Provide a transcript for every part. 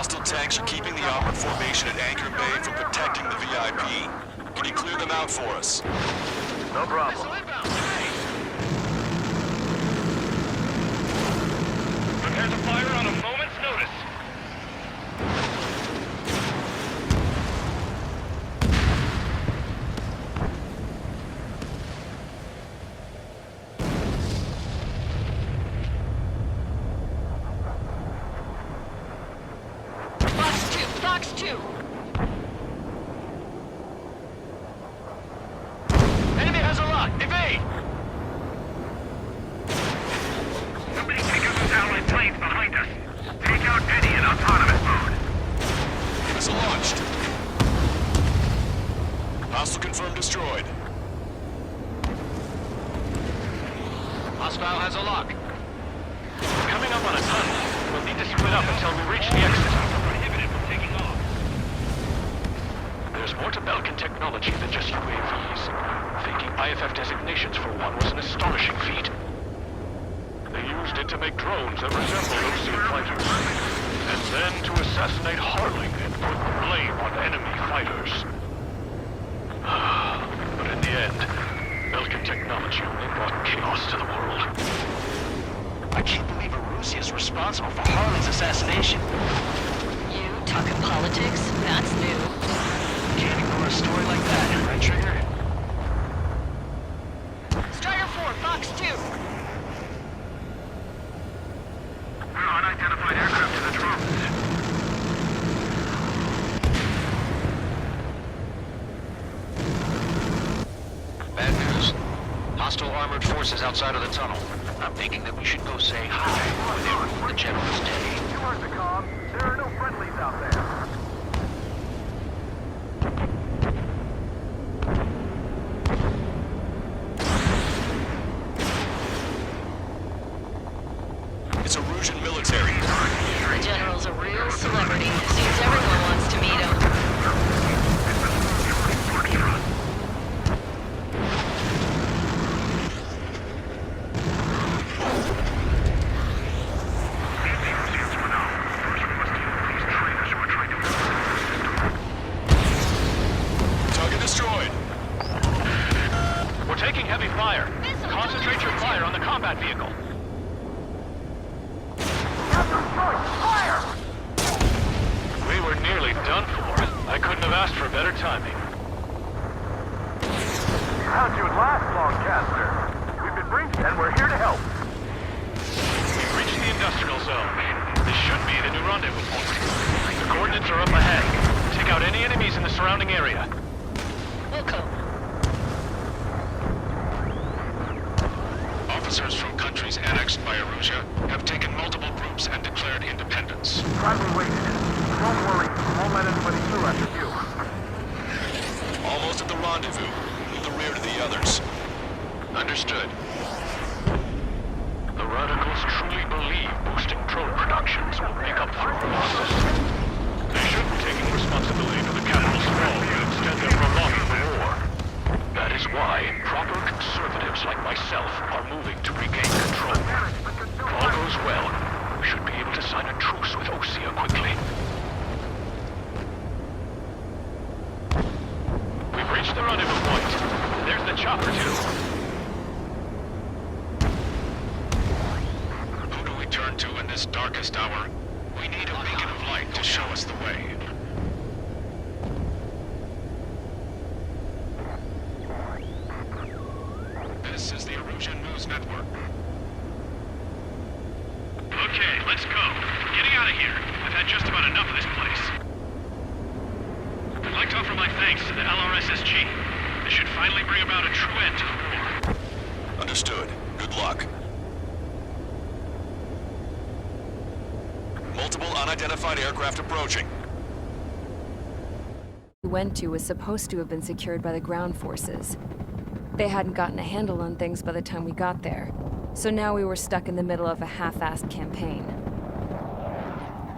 Hostile tanks are keeping the armored formation at Anchor Bay from protecting the VIP. Can you clear them out for us? No problem. Prepare to fire on a moment's notice. Fox 2! Enemy has a lock. Evade! Somebody take out those Allied planes behind us. Take out any in autonomous mode. Missile launched. Hostile confirmed destroyed. Hostile has a lock. Coming up on a tunnel. We'll need to split up until we reach the exit. Prohibited from taking off. There's more to Belkin technology than just UAVs. Faking IFF designations for one was an astonishing feat. They used it to make drones that resembled Osean fighters. And then to assassinate Harling and put the blame on enemy fighters. But in the end, Belkin technology only brought chaos to the world. I can't believe Erusia is responsible for Harley's assassination. You talking politics? That's new. Can't ignore a story like that, right, Trigger? Strider 4, Fox 2! We're unidentified aircraft to the drones. Bad news. Hostile armored forces outside of the tunnel. I'm thinking that we should go say hi with the General's day. You heard the comm. There are no friendlies out there. It's Erusian military. The General's a real celebrity. Seems everyone wants to meet him. Target destroyed. We're taking heavy fire. Concentrate your fire on the combat vehicle. We were nearly done for. I couldn't have asked for better timing. How'd you last, Longcaster? We've been briefed and we're here to help. We've reached the industrial zone. This should be the new rendezvous point. The coordinates are up ahead. Take out any enemies in the surrounding area. Wilco. Officers from countries annexed by Erusia have taken multiple groups and declared independence. Finally waited. Don't worry, won't let anybody through after you. Almost at the rendezvous. Leave the rear to the others. Understood. The radicals truly believe boosting drone productions will make up for our losses. They should be taking responsibility for the capital's fall and instead they're prolonging the war. That is why proper conservatives like myself are moving to regain control. If all goes well, we should be able to sign a truce with Osea quickly. We've reached the rendezvous point. There's the chopper, too. Who do we turn to in this darkest hour? We need a beacon of light to show us the way. This is the Erusian News Network. Okay, let's go. Getting out of here. I've had just about enough of this place. I'd like to offer my thanks to the LRSSG. This should finally bring about a true end to the war. Understood. Good luck. Multiple unidentified aircraft approaching. We went to was supposed to have been secured by the ground forces. They hadn't gotten a handle on things by the time we got there, so now we were stuck in the middle of a half-assed campaign.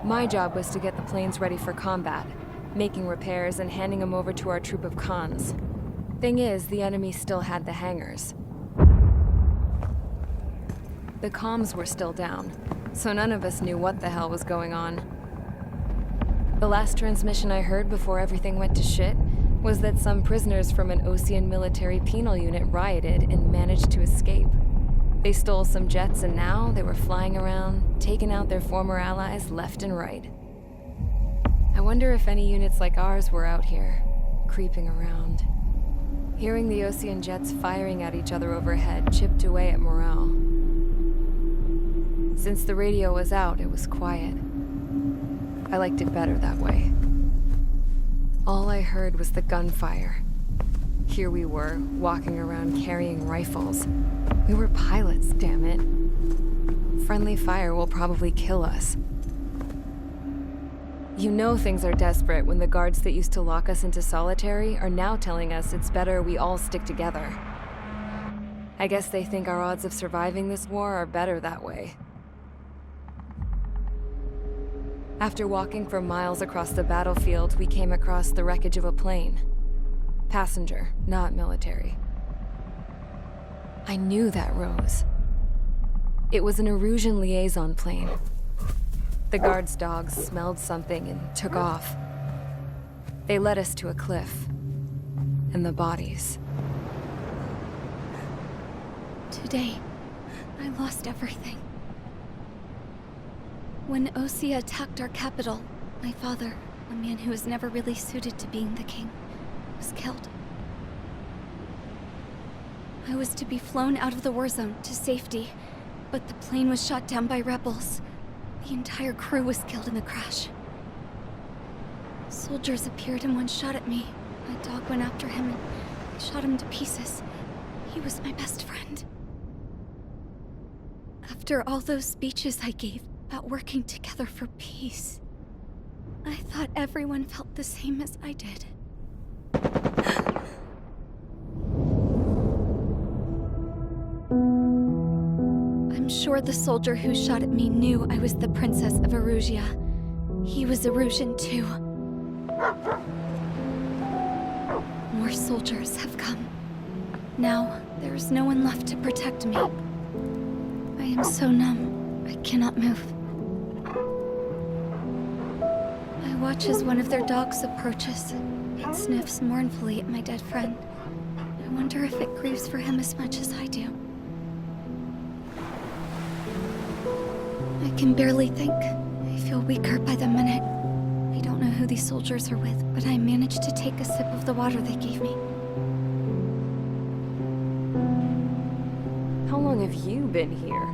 My job was to get the planes ready for combat, making repairs and handing them over to our troop of cons. Thing is, the enemy still had the hangars. The comms were still down, so none of us knew what the hell was going on. The last transmission I heard before everything went to shit was that some prisoners from an Osean military penal unit rioted and managed to escape. They stole some jets and now they were flying around, taking out their former allies left and right. I wonder if any units like ours were out here, creeping around. Hearing the Osean jets firing at each other overhead chipped away at morale. Since the radio was out, it was quiet. I liked it better that way. All I heard was the gunfire. Here we were, walking around carrying rifles. We were pilots, damn it. Friendly fire will probably kill us. You know things are desperate when the guards that used to lock us into solitary are now telling us it's better we all stick together. I guess they think our odds of surviving this war are better that way. After walking for miles across the battlefield, we came across the wreckage of a plane. Passenger, not military. I knew that rose. It was an Erusian liaison plane. The guard's dogs smelled something and took off. They led us to a cliff. And the bodies. Today, I lost everything. When Osea attacked our capital, my father, a man who was never really suited to being the king, was killed. I was to be flown out of the war zone to safety, but the plane was shot down by rebels. The entire crew was killed in the crash. Soldiers appeared and one shot at me. My dog went after him and shot him to pieces. He was my best friend. After all those speeches I gave about working together for peace, I thought everyone felt the same as I did. I'm sure the soldier who shot at me knew I was the Princess of Erusia. He was Erusian too. More soldiers have come. Now, there is no one left to protect me. I am so numb, I cannot move. I watch as one of their dogs approaches. It sniffs mournfully at my dead friend. I wonder if it grieves for him as much as I do. I can barely think. I feel weaker by the minute. I don't know who these soldiers are with, but I managed to take a sip of the water they gave me. How long have you been here?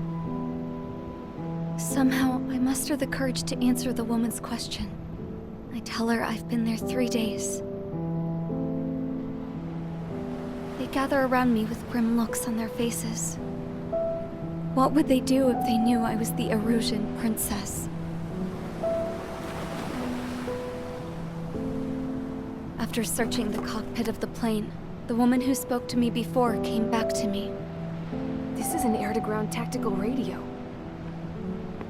Somehow, I muster the courage to answer the woman's question. I tell her I've been there 3 days. They gather around me with grim looks on their faces. What would they do if they knew I was the Erusian princess? After searching the cockpit of the plane, the woman who spoke to me before came back to me. This is an air-to-ground tactical radio.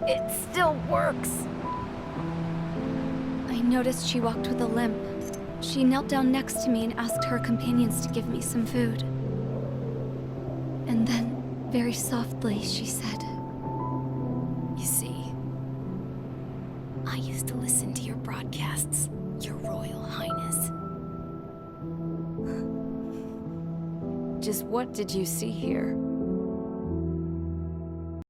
It still works! I noticed she walked with a limp. She knelt down next to me and asked her companions to give me some food. And then, very softly, she said, You see, I used to listen to your broadcasts, Your Royal Highness. Just what did you see here?